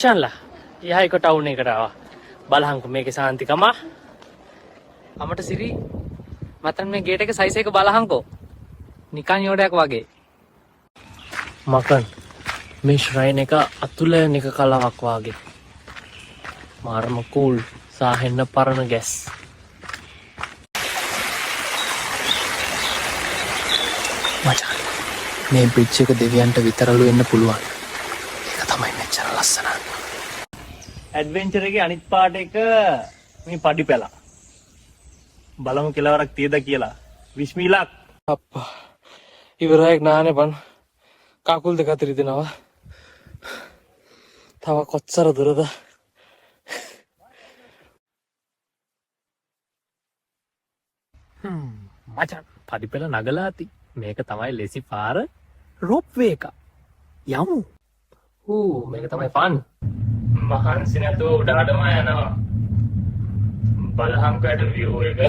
මචන්ලා යහයි කොට ටවුන් එකට ආවා. බලහන්කො මේකේ සාන්තිකම. අපට සිරි මතන් මේ ගේට් එකේ සයිස් එක බලහන්කො. නිකන් යෝඩයක් වගේ. මකන් මේ ශ්‍රයින් එක අතුලෙන් එක කලාවක් වගේ. මාරම කූල් සාහෙන්න පරණ ගැස්. මචන් මේ බ්‍රිජ් එක දෙවියන්ට විතරලු එන්න පුළුවන්. ඒක තමයි මෙච්චර ලස්සන. ඇඩ්වෙන්චර් එකේ අනිත් පාට එක මේ පඩි පැලා. බලමු කෙලවරක් තියද කියලා. විශ්මීලක් අප්පා ඉවරයි නානේ බන්. කකුල් දෙක අතර දෙනවා. තව කොච්චර දුරද? මචන් පඩි පැල නගලා ඇති. මේක තමයි ලෙසි පාර රොප් වේ එක. යමු. මේක තමයි ෆන්. මහන්සි නැතුව උඩටම යනවා. බලහම්කට view එක.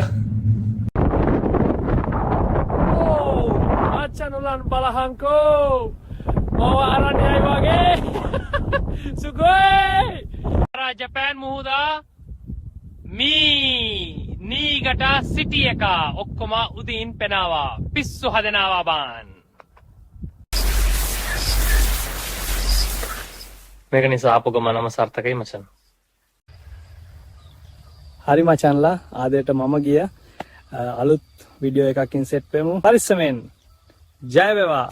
මචන් උලන් බලහන්කෝ. මම අරණියයි වගේ. සුගොයි. ජපාන් මුහුදා නීගට සිටි එක ඔක්කොම උදින් පෙනවා. පිස්සු හදනවා බාන්. මේක නිසා ආපු ගමනම සර්ථකයි මචන්. හරි මචන්ලා ආදයට මම ගිය අලුත් වීඩියෝ එකකින් සෙට් වෙමු. පරිස්සමෙන්. ජය වේවා.